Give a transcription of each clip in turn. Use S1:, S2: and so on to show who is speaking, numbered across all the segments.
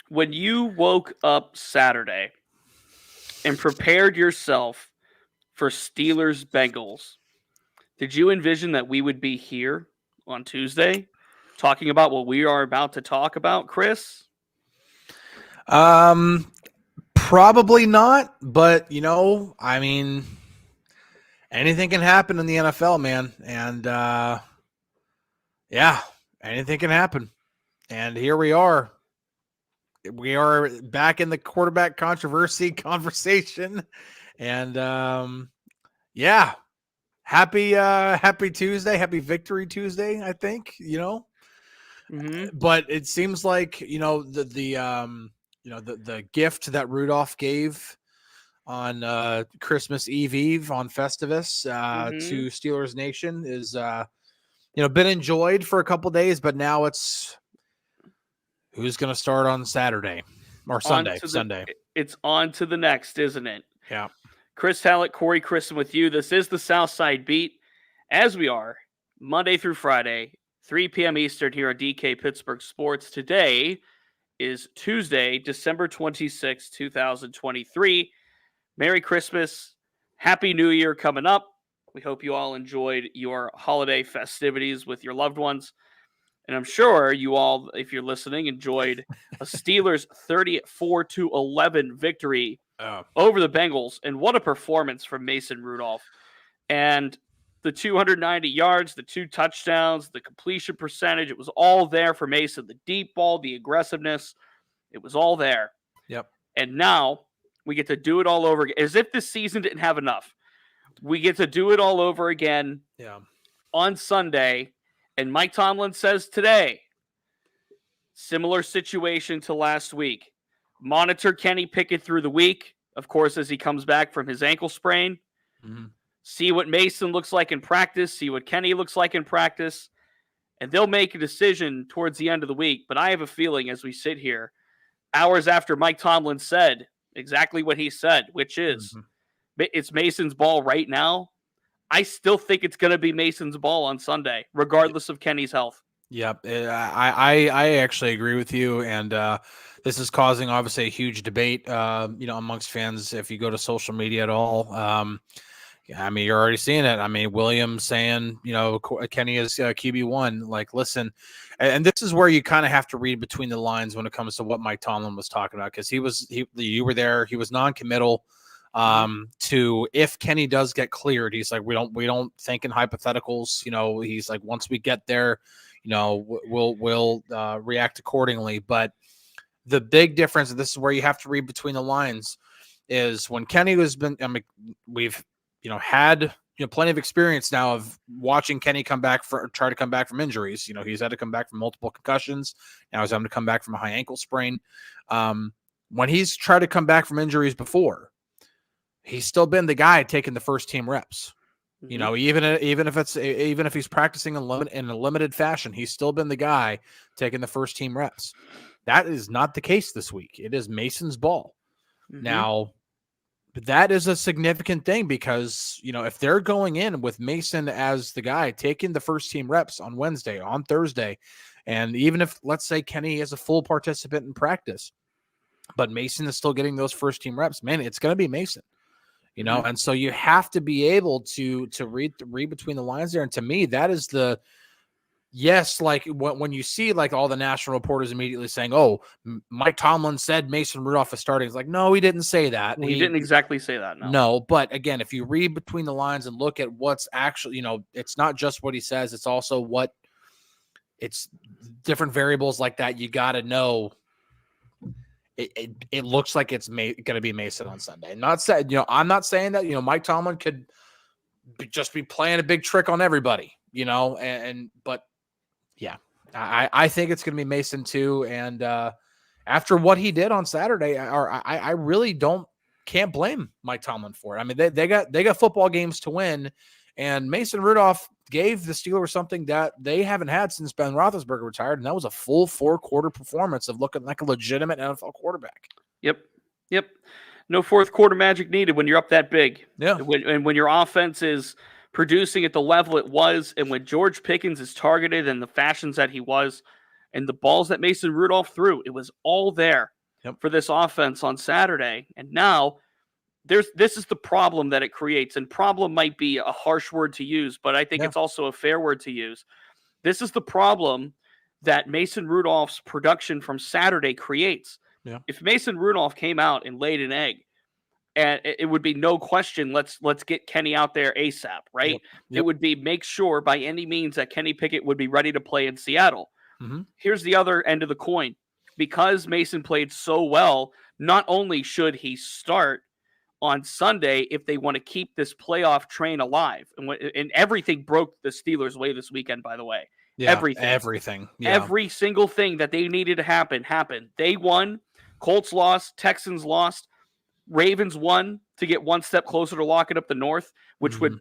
S1: When you woke up Saturday and prepared yourself for Steelers Bengals, did you envision that we would be here on Tuesday talking about what we are about to talk about, Chris?
S2: Um, Probably not, but I mean, anything can happen in the NFL, man, and yeah, anything can happen. And here we are. We are back in the quarterback controversy conversation, and yeah, happy Tuesday, happy Victory Tuesday. I think but it seems like the gift that Rudolph gave on Christmas Eve on Festivus to Steelers Nation is been enjoyed for a couple days, but now it's who's going to start on Saturday or Sunday.
S1: It's on to the next, isn't it?
S2: Yeah.
S1: Chris Halicke, Corey Christen with you. This is the Southside Beat, as we are Monday through Friday, 3 p.m. Eastern here at DK Pittsburgh Sports. Today is Tuesday, December 26, 2023. Merry Christmas. Happy New Year coming up. We hope you all enjoyed your holiday festivities with your loved ones. And I'm sure you all, if you're listening, enjoyed a Steelers 34-11 victory over the Bengals. And what a performance from Mason Rudolph. And the 290 yards, the 2 touchdowns, the completion percentage, it was all there for Mason. The deep ball, the aggressiveness, it was all there.
S2: Yep.
S1: And now we get to do it all over again. As if this season didn't have enough. We get to do it all over again on Sunday. And Mike Tomlin says today, similar situation to last week. Monitor Kenny Pickett through the week, of course, as he comes back from his ankle sprain. Mm-hmm. See what Mason looks like in practice. See what Kenny looks like in practice. And they'll make a decision towards the end of the week. But I have a feeling as we sit here, hours after Mike Tomlin said exactly what he said, which is it's Mason's ball right now. I still think it's going to be Mason's ball on Sunday, regardless of Kenny's health.
S2: Yep. I actually agree with you. And this is causing, obviously, a huge debate, amongst fans if you go to social media at all. I mean, you're already seeing it. I mean, Williams saying, Kenny is QB1. Like, listen, and this is where you kind of have to read between the lines when it comes to what Mike Tomlin was talking about, because you were there. He was non-committal to if Kenny does get cleared. He's like, we don't think in hypotheticals. He's like, once we get there, we'll react accordingly. But the big difference, and this is where you have to read between the lines, is when Kenny we've had plenty of experience now of watching Kenny try to come back from injuries. He's had to come back from multiple concussions. Now he's having to come back from a high ankle sprain. When he's tried to come back from injuries before, he's still been the guy taking the first team reps. Even if he's practicing in a limited fashion, he's still been the guy taking the first team reps. That is not the case this week. It is Mason's ball. Now, that is a significant thing because, if they're going in with Mason as the guy taking the first team reps on Wednesday, on Thursday, and even if, let's say, Kenny is a full participant in practice, but Mason is still getting those first team reps, man, it's going to be Mason. And so you have to be able to read between the lines there. And to me, that is like when you see like all the national reporters immediately saying, "Oh, Mike Tomlin said Mason Rudolph is starting." It's like, no, he didn't say that.
S1: Well, he didn't exactly say that.
S2: No, but again, if you read between the lines and look at what's actually, it's not just what he says; it's also it's different variables like that. You got to know. It looks like it's going to be Mason on Sunday. I'm not saying that, Mike Tomlin could just be playing a big trick on everybody, but yeah, I think it's going to be Mason too. And after what he did on Saturday, I really can't blame Mike Tomlin for it. I mean, they got football games to win, and Mason Rudolph gave the Steelers something that they haven't had since Ben Roethlisberger retired, and that was a full 4-quarter performance of looking like a legitimate NFL quarterback.
S1: Yep. No fourth quarter magic needed when you're up that big.
S2: Yeah.
S1: When your offense is producing at the level it was, and when George Pickens is targeted in the fashions that he was, and the balls that Mason Rudolph threw, it was all there. for this offense on Saturday. And now this is the problem that it creates. And problem might be a harsh word to use, but I think it's also a fair word to use. This is the problem that Mason Rudolph's production from Saturday creates.
S2: Yeah.
S1: If Mason Rudolph came out and laid an egg, and it would be no question, let's get Kenny out there ASAP, right?
S2: Yep.
S1: It would be make sure by any means that Kenny Pickett would be ready to play in Seattle. Here's the other end of the coin. Because Mason played so well, not only should he start on Sunday if they want to keep this playoff train alive. And everything broke the Steelers' way this weekend, by the way.
S2: Yeah,
S1: everything.
S2: Yeah.
S1: Every single thing that they needed to happen happened. They won. Colts lost. Texans lost. Ravens won to get one step closer to locking up the North, which would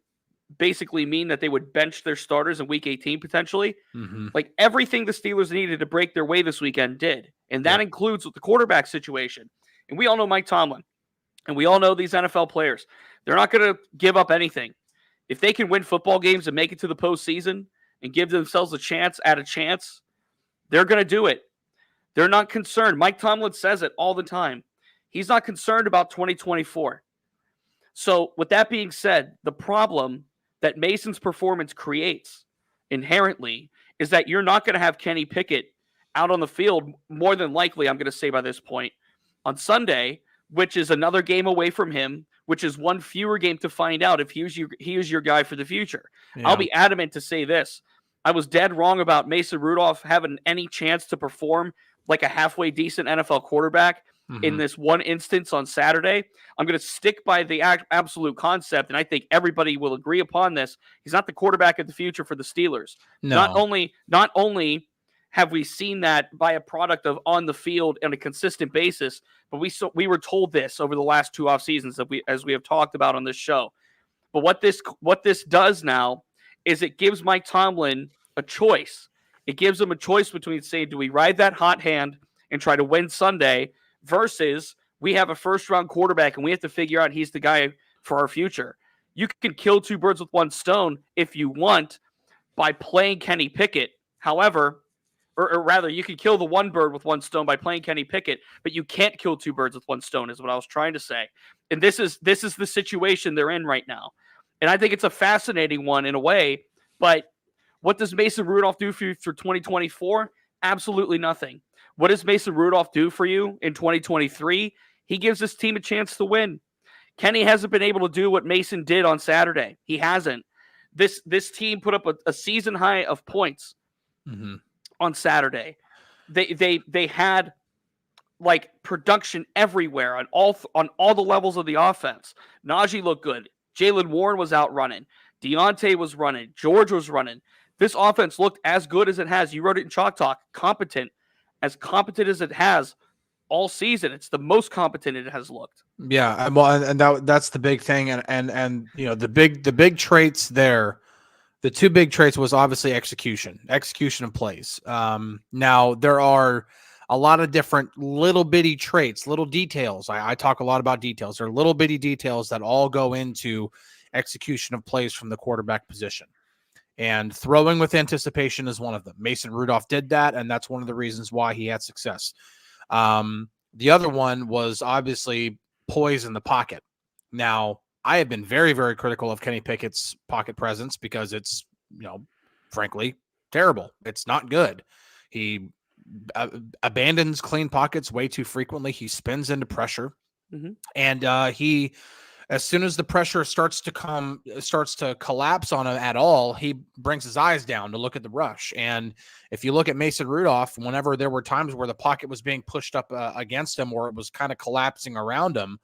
S1: basically mean that they would bench their starters in Week 18 potentially. Like everything the Steelers needed to break their way this weekend did. And that includes the quarterback situation. And we all know Mike Tomlin. And we all know these NFL players. They're not going to give up anything. If they can win football games and make it to the postseason and give themselves a chance at a chance, they're going to do it. They're not concerned. Mike Tomlin says it all the time. He's not concerned about 2024. So with that being said, the problem that Mason's performance creates inherently is that you're not going to have Kenny Pickett out on the field, more than likely, I'm going to say by this point, on Sunday, which is another game away from him, which is one fewer game to find out if he is your guy for the future. Yeah. I'll be adamant to say this. I was dead wrong about Mason Rudolph having any chance to perform like a halfway decent NFL quarterback in this one instance on Saturday. I'm going to stick by the absolute concept, and I think everybody will agree upon this. He's not the quarterback of the future for the Steelers. No. Not only have we seen that by a product of on the field on a consistent basis, but we were told this over the last 2 off seasons as we have talked about on this show. But what this does now is it gives Mike Tomlin a choice. It gives him a choice between saying, do we ride that hot hand and try to win Sunday versus we have a first-round quarterback and we have to figure out he's the guy for our future. You can kill 2 birds with 1 stone if you want by playing Kenny Pickett. However, or rather, you can kill the 1 bird with 1 stone by playing Kenny Pickett, but you can't kill 2 birds with 1 stone is what I was trying to say. And this is the situation they're in right now. And I think it's a fascinating one in a way, but what does Mason Rudolph do for you for 2024? Absolutely nothing. What does Mason Rudolph do for you in 2023? He gives this team a chance to win. Kenny hasn't been able to do what Mason did on Saturday. He hasn't. This team put up a season high of points on Saturday. They had like production everywhere on all the levels of the offense. Najee looked good. Jaylen Warren was out running. Deontay was running. George was running. This offense looked as good as it has. You wrote it in Chalk Talk. Competent as it has all season. It's the most competent it has looked.
S2: Yeah, well, and that's the big thing, and you know the big traits there. The 2 big traits was obviously execution of plays. Now there are a lot of different little bitty traits, little details. I talk a lot about details. There are little bitty details that all go into execution of plays from the quarterback position. And throwing with anticipation is one of them. Mason Rudolph did that, and that's one of the reasons why he had success. The other one was obviously poise in the pocket. Now, I have been very, very critical of Kenny Pickett's pocket presence because it's, frankly, terrible. It's not good. He abandons clean pockets way too frequently. He spins into pressure. And he... as soon as the pressure starts to collapse on him at all, he brings his eyes down to look at the rush. And if you look at Mason Rudolph, whenever there were times where the pocket was being pushed up against him or it was kind of collapsing around him,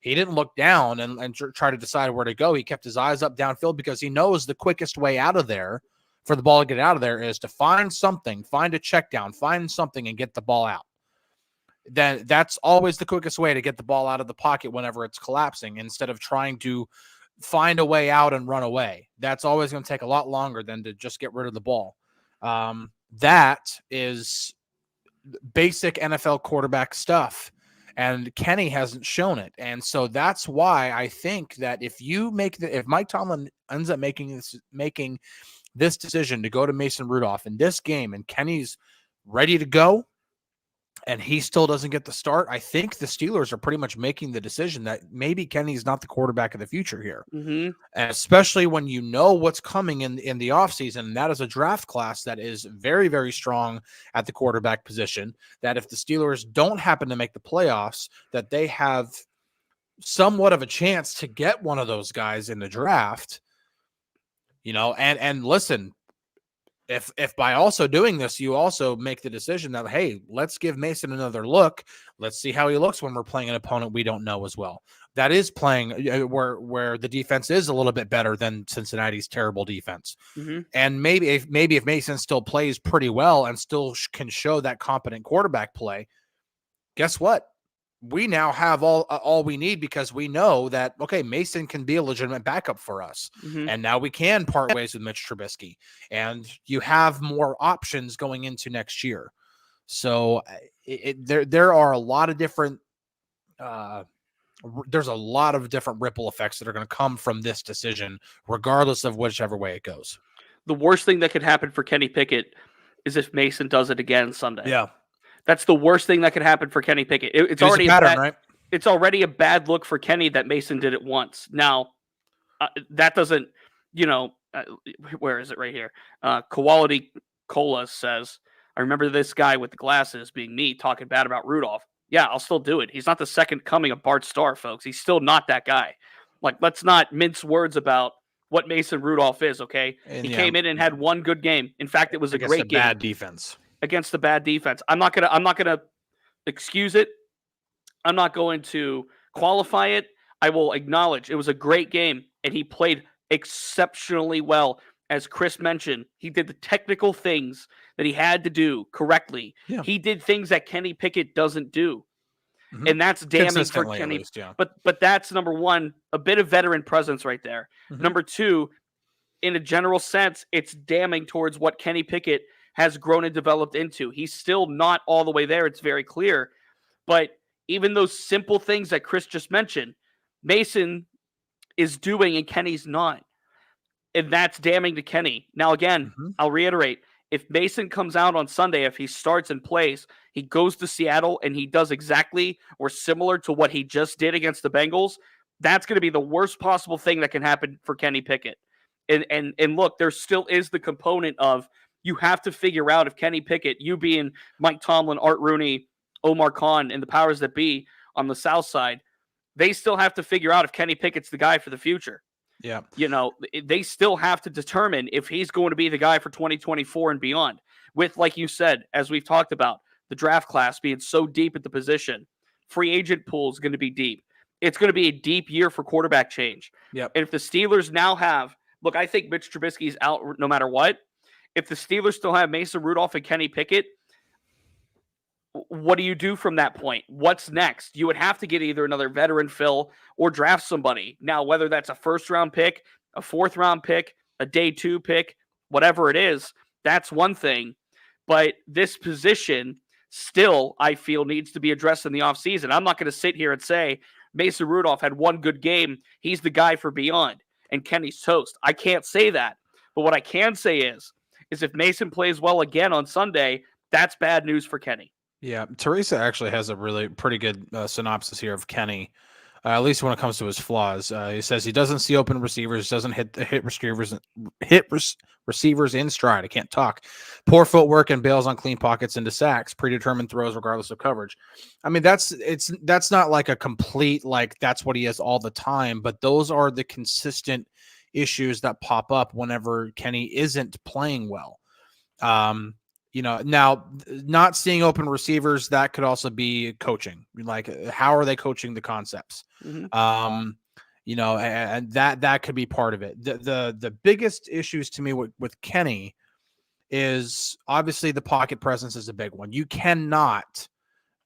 S2: he didn't look down and try to decide where to go. He kept his eyes up downfield because he knows the quickest way out of there for the ball to get out of there is to find something, find a check down, find something and get the ball out. Then that's always the quickest way to get the ball out of the pocket whenever it's collapsing instead of trying to find a way out and run away. That's always going to take a lot longer than to just get rid of the ball. That is basic NFL quarterback stuff, and Kenny hasn't shown it. And so that's why I think that if Mike Tomlin ends up making this decision to go to Mason Rudolph in this game and Kenny's ready to go, and he still doesn't get the start, I think the Steelers are pretty much making the decision that maybe Kenny's not the quarterback of the future here.
S1: Mm-hmm.
S2: And especially when you know what's coming in the offseason, and that is a draft class that is very, very strong at the quarterback position, that if the Steelers don't happen to make the playoffs, that they have somewhat of a chance to get one of those guys in the draft, and listen, if by also doing this, you also make the decision that, hey, let's give Mason another look. Let's see how he looks when we're playing an opponent we don't know as well. That is playing where the defense is a little bit better than Cincinnati's terrible defense.
S1: Mm-hmm.
S2: And maybe if Mason still plays pretty well and still can show that competent quarterback play, guess what? We now have all we need, because we know that, okay, Mason can be a legitimate backup for us.
S1: Mm-hmm.
S2: And now we can part ways with Mitch Trubisky, and you have more options going into next year. So there are a lot of different, there's a lot of different ripple effects that are going to come from this decision, regardless of whichever way it goes.
S1: The worst thing that could happen for Kenny Pickett is if Mason does it again Sunday.
S2: Yeah.
S1: That's the worst thing that could happen for Kenny Pickett. It's already
S2: right?
S1: It's already a bad look for Kenny that Mason did it once. Now, that doesn't, where is it right here? Quality Cola says, I remember this guy with the glasses, being me, talking bad about Rudolph. Yeah, I'll still do it. He's not the second coming of Bart Starr, folks. He's still not that guy. Like, let's not mince words about what Mason Rudolph is, okay? He came in and had one good game. In fact, it was a great game.
S2: Bad defense.
S1: Against the bad defense. I'm not gonna excuse it. I'm not going to qualify it. I will acknowledge it was a great game, and he played exceptionally well. As Chris mentioned, he did the technical things that he had to do correctly. Yeah. He did things that Kenny Pickett doesn't do. Mm-hmm. And that's damning for Kenny. Least, yeah. But that's, number one, a bit of veteran presence right there. Mm-hmm. Number two, in a general sense, it's damning towards what Kenny Pickett has grown and developed into. He's still not all the way there. It's very clear. But even those simple things that Chris just mentioned, Mason is doing and Kenny's not. And that's damning to Kenny. Now, again, I'll reiterate, if Mason comes out on Sunday, if he starts and plays, he goes to Seattle and he does exactly or similar to what he just did against the Bengals, that's going to be the worst possible thing that can happen for Kenny Pickett. And look, there still is the component of, you have to figure out if Kenny Pickett, you being Mike Tomlin, Art Rooney, Omar Khan, and the powers that be on the South side, they still have to figure out if Kenny Pickett's the guy for the future.
S2: Yeah.
S1: They still have to determine if he's going to be the guy for 2024 and beyond. With, like you said, as we've talked about, the draft class being so deep at the position, free agent pool is going to be deep. It's going to be a deep year for quarterback change.
S2: Yep.
S1: And if the Steelers now have, look, I think Mitch Trubisky's out no matter what. If the Steelers still have Mason Rudolph and Kenny Pickett, what do you do from that point? What's next? You would have to get either another veteran fill or draft somebody. Now, whether that's a first-round pick, a fourth-round pick, a day 2 pick, whatever it is, that's one thing. But this position still, I feel, needs to be addressed in the offseason. I'm not going to sit here and say Mason Rudolph had one good game. He's the guy for beyond, and Kenny's toast. I can't say that. But what I can say is if Mason plays well again on Sunday, that's bad news for Kenny.
S2: Yeah, Teresa actually has a really pretty good synopsis here of Kenny, at least when it comes to his flaws. He says he doesn't see open receivers, doesn't hit receivers in stride. I can't talk. Poor footwork and bails on clean pockets into sacks. Predetermined throws regardless of coverage. I mean, that's not like a complete, like, that's what he is all the time, but those are the consistent issues that pop up whenever Kenny isn't playing well. Now not seeing open receivers, that could also be coaching. Like, how are they coaching the concepts?
S1: Mm-hmm.
S2: And that could be part of it. The biggest issues to me with Kenny is obviously the pocket presence is a big one. You cannot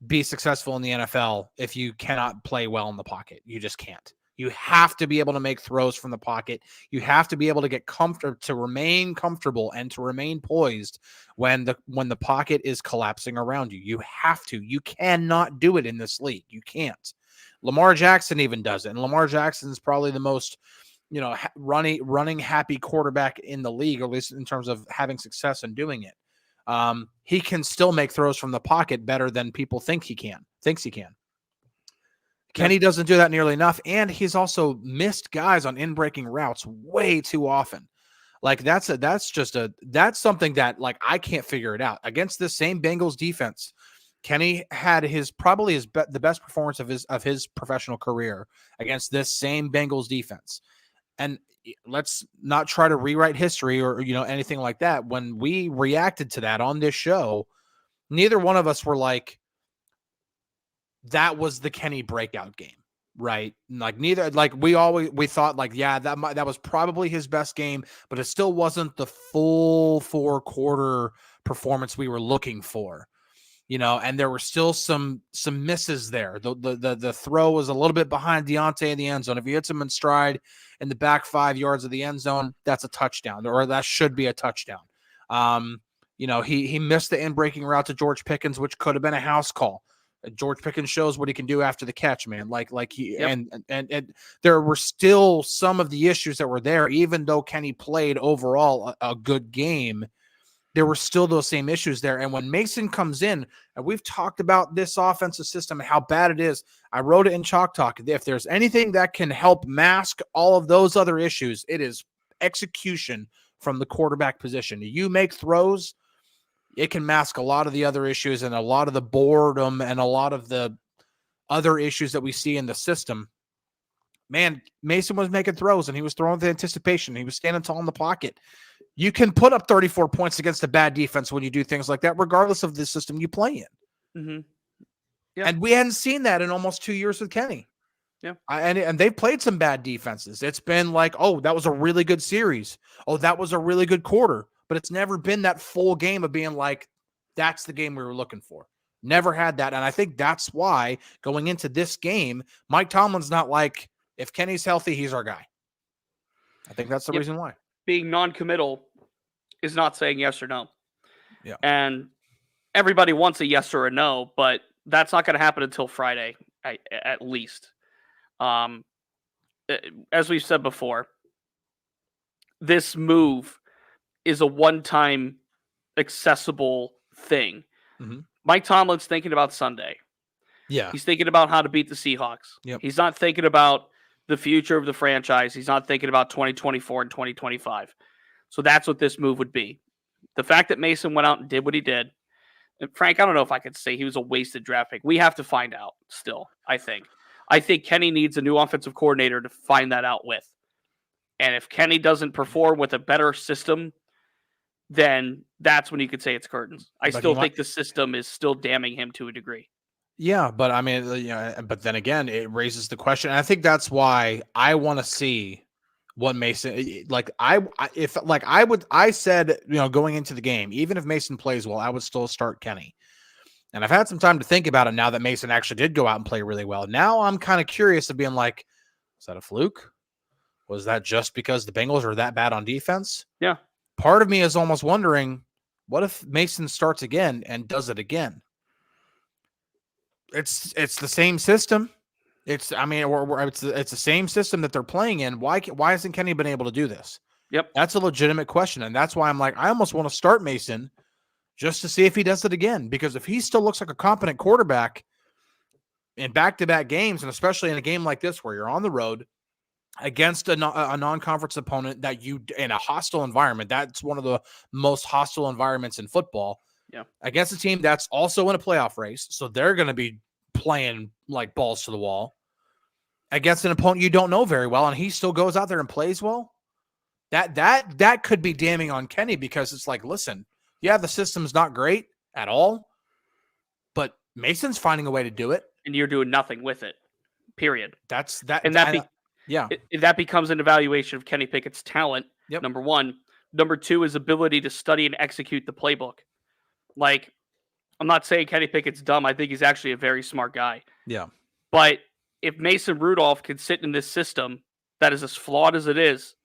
S2: be successful in the NFL if you cannot play well in the pocket. You just can't. You have to be able to make throws from the pocket. You have to be able to get comfortable, to remain comfortable and to remain poised when the pocket is collapsing around you. You have to. You cannot do it in this league. You can't. Lamar Jackson even does it. And Lamar Jackson is probably the most, running happy quarterback in the league, at least in terms of having success and doing it. he can still make throws from the pocket better than people thinks he can. Kenny doesn't do that nearly enough, and he's also missed guys on in-breaking routes way too often. Like that's something that like I can't figure it out. Against this same Bengals defense, Kenny had the best performance of his professional career against this same Bengals defense. And let's not try to rewrite history or anything like that. When we reacted to that on this show, neither one of us were like, that was the Kenny breakout game, right? Like we thought like, yeah, that was probably his best game, but it still wasn't the full 4-quarter performance we were looking for, and there were still some misses there. The throw was a little bit behind Deontay in the end zone. If he hits him in stride in the back 5 yards of the end zone, that's a touchdown, or that should be a touchdown. He missed the in-breaking route to George Pickens, which could have been a house call. George Pickens shows what he can do after the catch, man. And there were still some of the issues that were there, even though Kenny played overall a good game. There were still those same issues there. And when Mason comes in, and we've talked about this offensive system and how bad it is, I wrote it in Chalk Talk. If there's anything that can help mask all of those other issues, it is execution from the quarterback position. You make throws, it can mask a lot of the other issues and a lot of the boredom and a lot of the other issues that we see in the system. Man, Mason was making throws and he was throwing with anticipation. He was standing tall in the pocket. You can put up 34 points against a bad defense when you do things like that, regardless of the system you play in.
S1: Mm-hmm. Yeah.
S2: And we hadn't seen that in almost 2 years with Kenny.
S1: Yeah.
S2: And they've played some bad defenses. It's been like, oh, that was a really good series. Oh, that was a really good quarter. But it's never been that full game of being like, that's the game we were looking for. Never had that. And I think that's why going into this game, Mike Tomlin's not like, if Kenny's healthy, he's our guy. I think that's the reason why.
S1: Being non-committal is not saying yes or no.
S2: Yeah.
S1: And everybody wants a yes or a no, but that's not going to happen until Friday, at least. As we've said before, this move is a one-time accessible thing.
S2: Mm-hmm.
S1: Mike Tomlin's thinking about Sunday.
S2: Yeah.
S1: He's thinking about how to beat the Seahawks.
S2: Yep.
S1: He's not thinking about the future of the franchise. He's not thinking about 2024 and 2025. So that's what this move would be. The fact that Mason went out and did what he did, and Frank, I don't know if I could say he was a wasted draft pick. We have to find out still, I think. I think Kenny needs a new offensive coordinator to find that out with. And if Kenny doesn't perform with a better system, then that's when you could say it's curtains. I still think the system is still damning him to a degree.
S2: Yeah, but I mean, but then again, it raises the question. And I think that's why I want to see what Mason, I said, going into the game, even if Mason plays well, I would still start Kenny. And I've had some time to think about it now that Mason actually did go out and play really well. Now I'm kind of curious of being like, was that a fluke? Was that just because the Bengals are that bad on defense?
S1: Yeah.
S2: Part of me is almost wondering, what if Mason starts again and does it again? It's the same system. It's the same system that they're playing in. Why hasn't Kenny been able to do this?
S1: Yep.
S2: That's a legitimate question. And that's why I'm like, I almost want to start Mason just to see if he does it again. Because if he still looks like a competent quarterback in back-to-back games, and especially in a game like this where you're on the road against a non-conference opponent that you in a hostile environment, that's one of the most hostile environments in football.
S1: Yeah.
S2: Against a team that's also in a playoff race, so they're going to be playing like balls to the wall against an opponent you don't know very well, and he still goes out there and plays well. That could be damning on Kenny, because it's like, listen, yeah, the system's not great at all, but Mason's finding a way to do it,
S1: and you're doing nothing with it. Period.
S2: That
S1: becomes an evaluation of Kenny Pickett's talent.
S2: Yep.
S1: Number one. Number two is ability to study and execute the playbook. Like, I'm not saying Kenny Pickett's dumb. I think he's actually a very smart guy.
S2: Yeah.
S1: But if Mason Rudolph can sit in this system that is as flawed as it is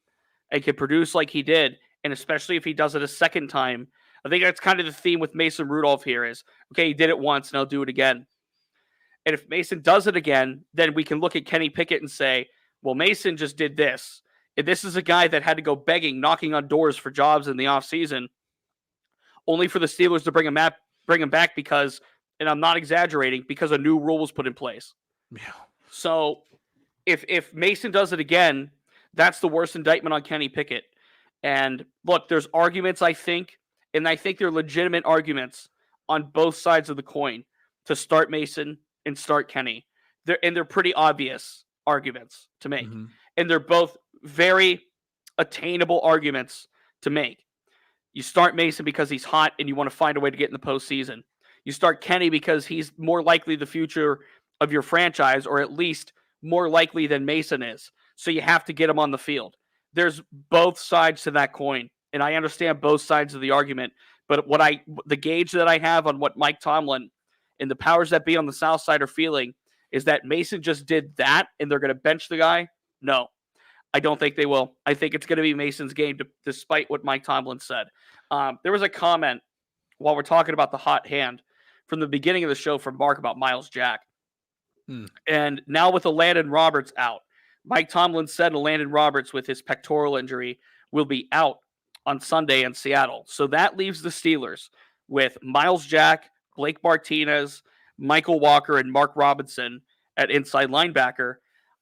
S1: and can produce like he did, and especially if he does it a second time, I think that's kind of the theme with Mason Rudolph here is, okay, he did it once and I'll do it again. And if Mason does it again, then we can look at Kenny Pickett and say, well, Mason just did this. If this is a guy that had to go begging, knocking on doors for jobs in the offseason, only for the Steelers to bring him back because, and I'm not exaggerating, because a new rule was put in place.
S2: Yeah.
S1: So if Mason does it again, that's the worst indictment on Kenny Pickett. And look, there's arguments, I think, and I think they're legitimate arguments on both sides of the coin to start Mason and start Kenny. They're pretty obvious arguments to make.
S2: Mm-hmm.
S1: And they're both very attainable arguments to make. You start Mason because he's hot and you want to find a way to get in the postseason. You start Kenny because he's more likely the future of your franchise, or at least more likely than Mason is. So you have to get him on the field. There's both sides to that coin, and I understand both sides of the argument. But the gauge that I have on what Mike Tomlin and the powers that be on the South Side are feeling is that Mason just did that, and they're going to bench the guy. No, I don't think they will. I think it's going to be Mason's game, despite what Mike Tomlin said. There was a comment while we're talking about the hot hand from the beginning of the show from Mark about Myles Jack. And now with Landon Roberts out, Mike Tomlin said Landon Roberts with his pectoral injury will be out on Sunday in Seattle. So that leaves the Steelers with Myles Jack, Blake Martinez, Michael Walker, and Mark Robinson at inside linebacker.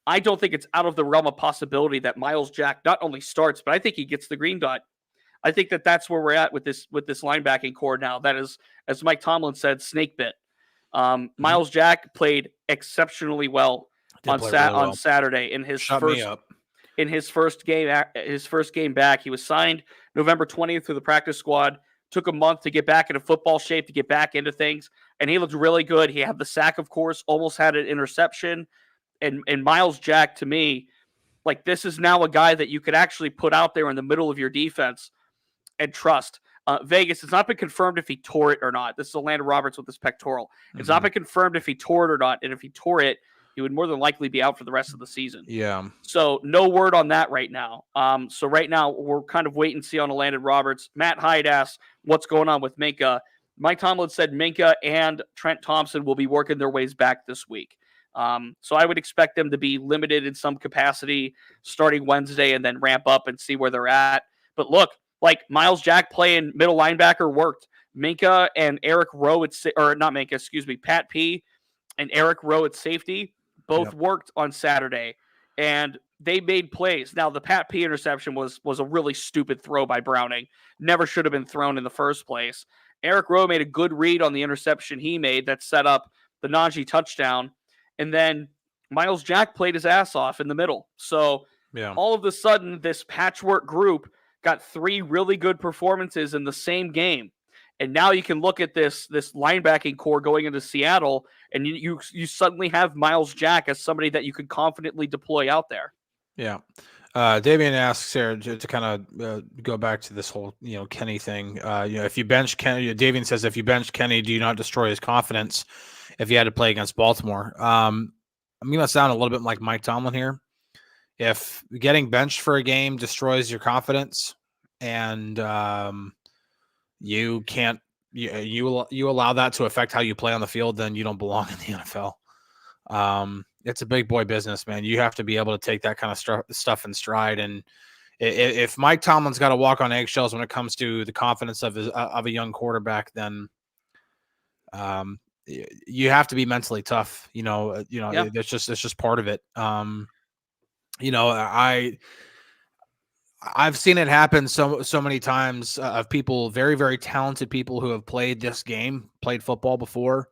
S1: I don't think it's out of the realm of possibility that Myles Jack not only starts, but I think he gets the green dot. I think that's where we're at with this linebacking core now. That is, as Mike Tomlin said, snake bit. Myles Jack played exceptionally well on Saturday in his first game back. He was signed November 20th to the practice squad. Took a month to get back into football shape, to get back into things, and he looked really good. He had the sack, of course, almost had an interception. And Myles Jack, to me, like, this is now a guy that you could actually put out there in the middle of your defense and trust. Vegas, it's not been confirmed if he tore it or not. This is Landon Roberts with his pectoral. It's not been confirmed if he tore it or not. And if he tore it, he would more than likely be out for the rest of the season.
S2: Yeah.
S1: So no word on that right now. So right now we're kind of wait and see on Landon Roberts. Matt Hyde asks what's going on with Minka. Mike Tomlin said Minka and Trent Thompson will be working their ways back this week. So I would expect them to be limited in some capacity starting Wednesday and then ramp up and see where they're at. But look, like, Myles Jack playing middle linebacker worked. Minka and Eric Rowe Pat P and Eric Rowe at safety both worked on Saturday, and they made plays. Now, the Pat P interception was a really stupid throw by Browning. Never should have been thrown in the first place. Eric Rowe made a good read on the interception he made that set up the Najee touchdown, and then Myles Jack played his ass off in the middle. So all of a sudden, this patchwork group got three really good performances in the same game. And now you can look at this linebacking core going into Seattle, and you suddenly have Myles Jack as somebody that you could confidently deploy out there.
S2: Yeah. Davian asks here to kind of go back to this whole, Kenny thing. If you bench Kenny, Davian says, if you bench Kenny, do you not destroy his confidence if you had to play against Baltimore? I'm going to sound a little bit like Mike Tomlin here. If getting benched for a game destroys your confidence and you can't, you allow that to affect how you play on the field, then you don't belong in the NFL. It's a big boy business, man. You have to be able to take that kind of stuff in stride. And if Mike Tomlin's got to walk on eggshells when it comes to the confidence of a young quarterback, then you have to be mentally tough. It's just part of it. I've seen it happen so many times of people, very, very talented people who have played this game, played football before,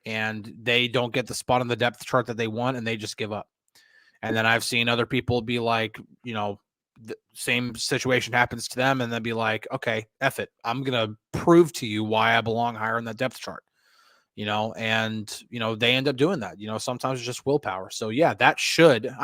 S2: and they don't get the spot on the depth chart that they want, and they just give up. And then I've seen other people be like, the same situation happens to them, and then be like, okay, F it. I'm going to prove to you why I belong higher in that depth chart. And they end up doing that. Sometimes it's just willpower. So yeah, that should,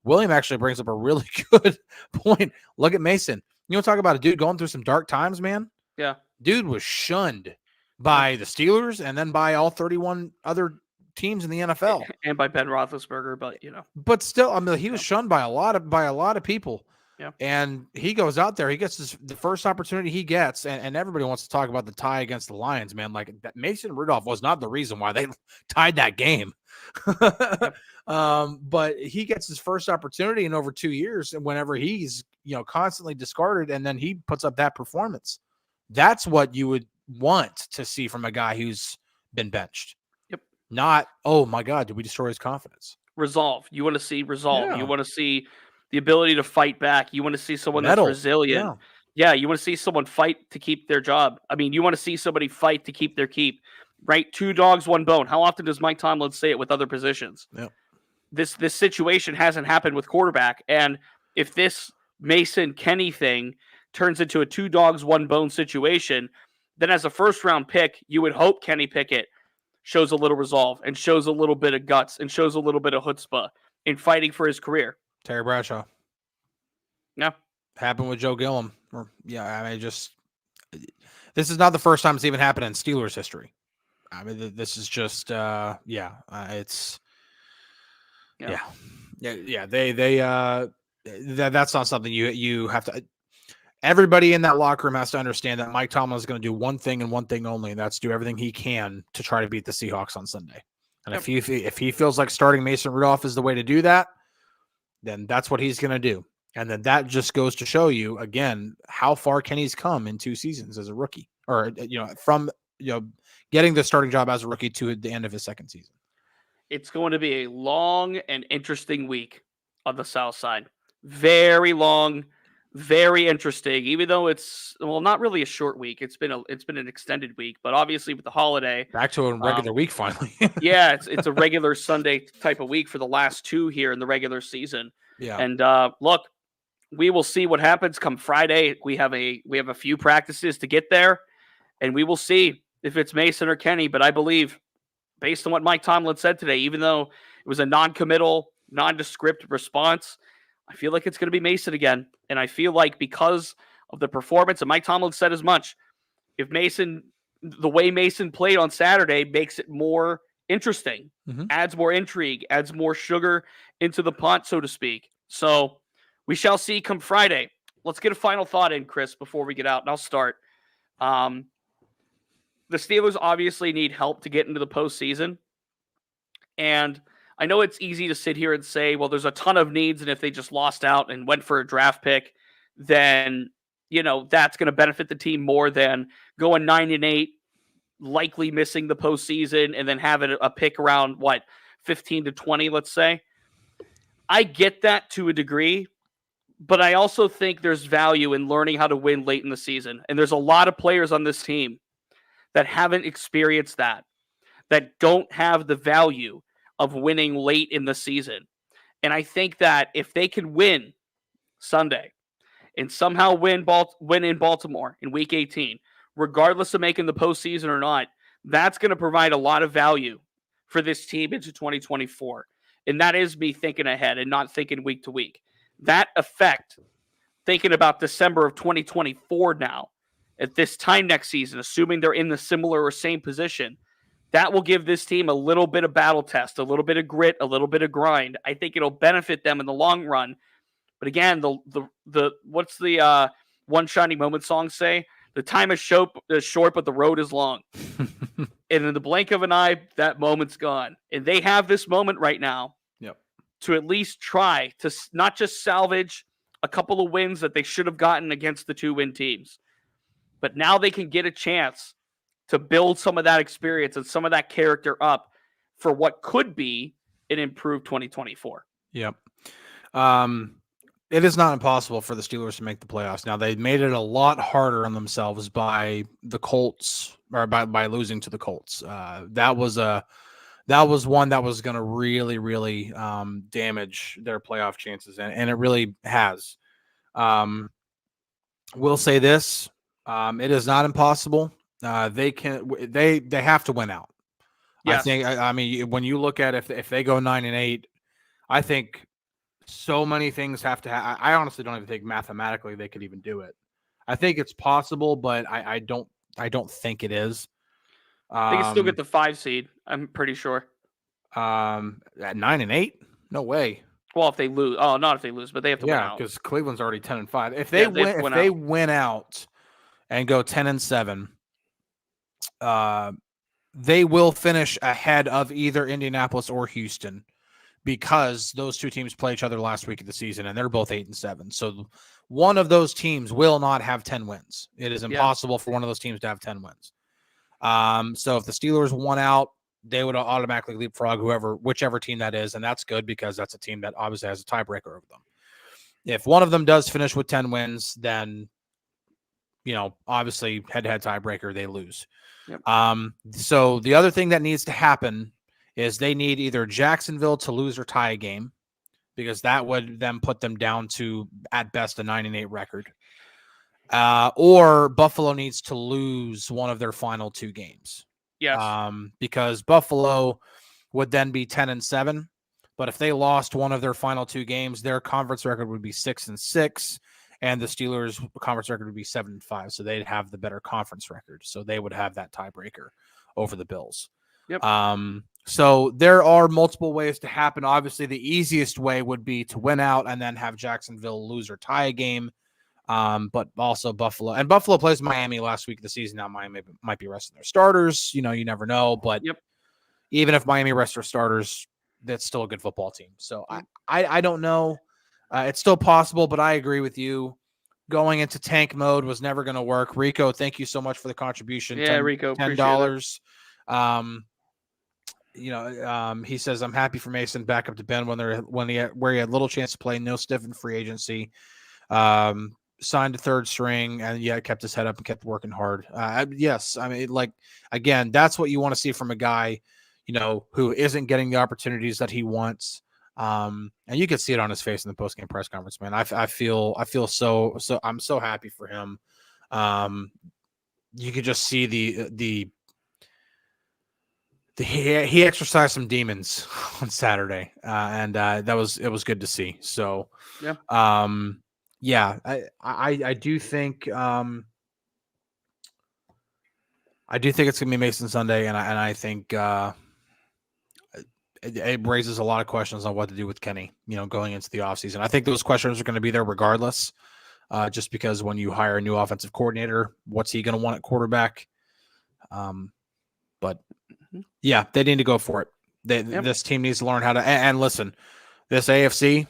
S2: William actually brings up a really good point. Look at Mason. Talk about a dude going through some dark times, man.
S1: Yeah.
S2: Dude was shunned by the Steelers and then by all 31 other teams in the NFL.
S1: And by Ben Roethlisberger,
S2: But still, he was shunned by a lot of people.
S1: Yeah.
S2: And he goes out there, he gets the first opportunity he gets, and everybody wants to talk about the tie against the Lions, man. Like, that Mason Rudolph was not the reason why they tied that game.
S1: Yep.
S2: But he gets his first opportunity in over 2 years, and whenever he's constantly discarded, and then he puts up that performance. That's what you would want to see from a guy who's been benched.
S1: Yep.
S2: Not, oh my God, did we destroy his confidence?
S1: Resolve. You want to see resolve.
S2: Yeah.
S1: You want to see the ability to fight back. You want to see someone that's resilient. Yeah, you want to see someone fight to keep their job. I mean, you want to see somebody fight to keep their keep, right? 2 dogs, 1 bone. How often does Mike Tomlin say it with other positions?
S2: Yep.
S1: This situation hasn't happened with quarterback. And if this Mason Kenny thing turns into a 2 dogs, 1 bone situation, then as a first round pick, you would hope Kenny Pickett shows a little resolve and shows a little bit of guts and shows a little bit of chutzpah in fighting for his career.
S2: Terry Bradshaw.
S1: Yeah.
S2: Happened with Joe Gilliam. This is not the first time it's even happened in Steelers history. I mean, this is just, it's, that's not something you have to. Everybody in that locker room has to understand that Mike Tomlin is going to do one thing and one thing only, and that's do everything he can to try to beat the Seahawks on Sunday. And if he feels like starting Mason Rudolph is the way to do that, then that's what he's going to do. And then that just goes to show you again how far Kenny's come in 2 seasons as a rookie, or from getting the starting job as a rookie to the end of his 2nd season.
S1: It's going to be a long and interesting week on the South Side. Very long, very interesting. Even though it's not really a short week. It's been an extended week, but obviously with the holiday,
S2: back to a regular week finally.
S1: Yeah, it's a regular Sunday type of week for the last 2 here in the regular season.
S2: Yeah,
S1: and look. We will see what happens come Friday. We have a few practices to get there, and we will see if it's Mason or Kenny. But I believe, based on what Mike Tomlin said today, even though it was a non-committal, nondescript response, I feel like it's going to be Mason again. And I feel like because of the performance, and Mike Tomlin said as much, if the way Mason played on Saturday makes it more interesting, adds more intrigue, adds more sugar into the pot, so to speak. So we shall see come Friday. Let's get a final thought in, Chris, before we get out, and I'll start. The Steelers obviously need help to get into the postseason. And I know it's easy to sit here and say, well, there's a ton of needs, and if they just lost out and went for a draft pick, then, that's going to benefit the team more than going 9-8, likely missing the postseason, and then having a pick around, 15 to 20, let's say. I get that to a degree. But I also think there's value in learning how to win late in the season. And there's a lot of players on this team that haven't experienced that don't have the value of winning late in the season. And I think that if they can win Sunday and somehow win in Baltimore in Week 18, regardless of making the postseason or not, that's going to provide a lot of value for this team into 2024. And that is me thinking ahead and not thinking week to week. That effect, thinking about December of 2024 now, at this time next season, assuming they're in the similar or same position, that will give this team a little bit of battle test, a little bit of grit, a little bit of grind. I think it'll benefit them in the long run. But again, what's the One Shining Moment song say? The time is short, but the road is long. And in the blink of an eye, that moment's gone. And they have this moment right now. To at least try to not just salvage a couple of wins that they should have gotten against the 2-win teams, but now they can get a chance to build some of that experience and some of that character up for what could be an improved 2024.
S2: Yep. It is not impossible for the Steelers to make the playoffs. Now, they made it a lot harder on themselves by the Colts, or by losing to the Colts. That was one that was going to really, really damage their playoff chances, and it really has. We'll say this: it is not impossible. They have to win out. Yes. I mean, when you look at if they go 9-8, I think so many things have to. I honestly don't even think mathematically they could even do it. I think it's possible, but I don't think it is.
S1: They can still get the 5 seed. I'm pretty sure.
S2: At 9-8, no way.
S1: Well, if they lose, not if they lose, but they have to win out.
S2: Because Cleveland's already 10-5. If they win out and go 10-7, they will finish ahead of either Indianapolis or Houston, because those two teams play each other last week of the season, and they're both 8-7. So one of those teams will not have 10 wins. It is impossible for one of those teams to have 10 wins. So if the Steelers won out, they would automatically leapfrog whichever team that is, and that's good because that's a team that obviously has a tiebreaker over them. If one of them does finish with 10 wins, then obviously head-to-head tiebreaker, they lose.
S1: Yep.
S2: So the other thing that needs to happen is they need either Jacksonville to lose or tie a game, because that would then put them down to, at best, a 9-8 record. Or Buffalo needs to lose one of their final two games.
S1: Yes.
S2: Because Buffalo would then be 10-7. But if they lost one of their final two games, their conference record would be 6-6. And the Steelers' conference record would be 7-5, so they'd have the better conference record. So they would have that tiebreaker over the Bills.
S1: Yep.
S2: So there are multiple ways to happen. Obviously, the easiest way would be to win out and then have Jacksonville lose or tie a game. But also Buffalo plays Miami last week of the season. Now Miami might be resting their starters. You never know. But even if Miami rests their starters, that's still a good football team. So I don't know. It's still possible, but I agree with you. Going into tank mode was never going to work. Rico, thank you so much for the contribution.
S1: Yeah, Rico,
S2: $10. He says, I'm happy for Mason back up to Ben where he had little chance to play, no stiff in free agency. Signed a third string and kept his head up and kept working hard. Yes. I mean, again, that's what you want to see from a guy, who isn't getting the opportunities that he wants. And you could see it on his face in the post-game press conference, man. I feel so I'm so happy for him. You could just see he exercised some demons on Saturday. And it was good to see. So, I do think it's gonna be Mason Sunday, and I think it raises a lot of questions on what to do with Kenny, going into the offseason. I think those questions are going to be there regardless, just because when you hire a new offensive coordinator, what's he going to want at quarterback? But they need to go for it. This team needs to learn how to, and listen, this AFC,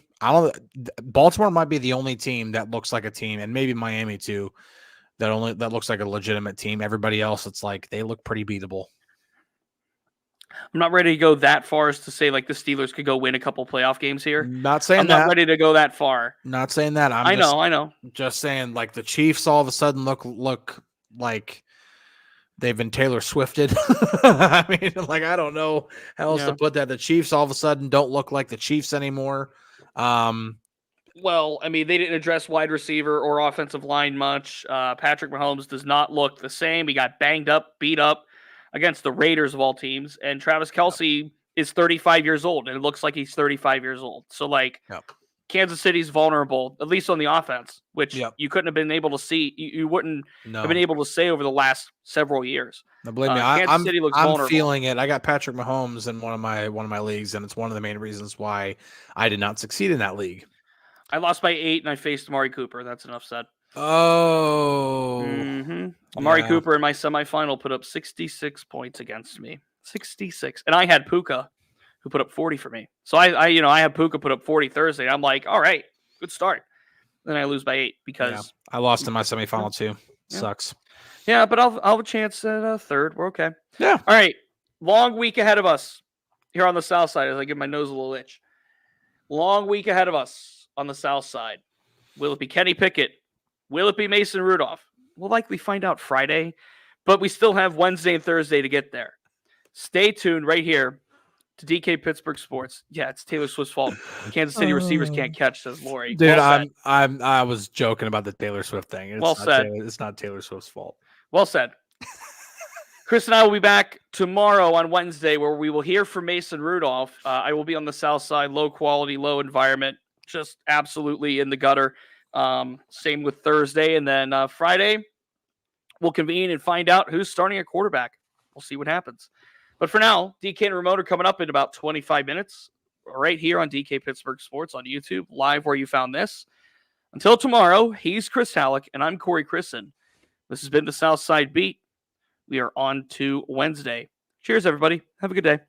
S2: Baltimore might be the only team that looks like a team, and maybe Miami too, that looks like a legitimate team. Everybody else, it's like they look pretty beatable.
S1: I'm not ready to go that far as to say the Steelers could go win a couple playoff games here.
S2: Not saying
S1: I'm not ready to go that far.
S2: Not saying that.
S1: I know.
S2: Just saying, the Chiefs all of a sudden look like they've been Taylor Swifted. I mean, I don't know how else to put that. The Chiefs all of a sudden don't look like the Chiefs anymore.
S1: Well, I mean, they didn't address wide receiver or offensive line much. Patrick Mahomes does not look the same. He got banged up, beat up against the Raiders of all teams. And Travis Kelce is 35 years old, and it looks like he's 35 years old. So, Kansas City's vulnerable, at least on the offense, which you couldn't have been able to see. You wouldn't have been able to say over the last several years.
S2: Now, believe me,
S1: Kansas City looks vulnerable.
S2: I'm feeling it. I got Patrick Mahomes in one of my leagues, and it's one of the main reasons why I did not succeed in that league.
S1: I lost by 8, and I faced Amari Cooper. That's enough said.
S2: Oh.
S1: Amari Cooper in my semifinal put up 66 points against me. 66. And I had Puka, who put up 40 for me. So I had Puka put up 40 Thursday. I'm like, all right, good start. Then I lose by 8 because
S2: I lost in my semifinal too. Sucks.
S1: Yeah, but I'll have a chance at a third. We're okay.
S2: Yeah.
S1: All right. Long week ahead of us here on the South Side as I give my nose a little itch. Long week ahead of us on the South Side. Will it be Kenny Pickett? Will it be Mason Rudolph? We'll likely find out Friday, but we still have Wednesday and Thursday to get there. Stay tuned right here to DK Pittsburgh Sports. Yeah, it's Taylor Swift's fault. Kansas City receivers can't catch, says Lori.
S2: Dude, I was joking about the Taylor Swift thing. It's not Taylor Swift's fault.
S1: Well said. Chris and I will be back tomorrow on Wednesday where we will hear from Mason Rudolph. I will be on the South Side, low quality, low environment, just absolutely in the gutter. Same with Thursday. And then Friday, we'll convene and find out who's starting at quarterback. We'll see what happens. But for now, DK and Remote are coming up in about 25 minutes right here on DK Pittsburgh Sports on YouTube, live where you found this. Until tomorrow, he's Chris Halicke, and I'm Corey Crisan. This has been the South Side Beat. We are on to Wednesday. Cheers, everybody. Have a good day.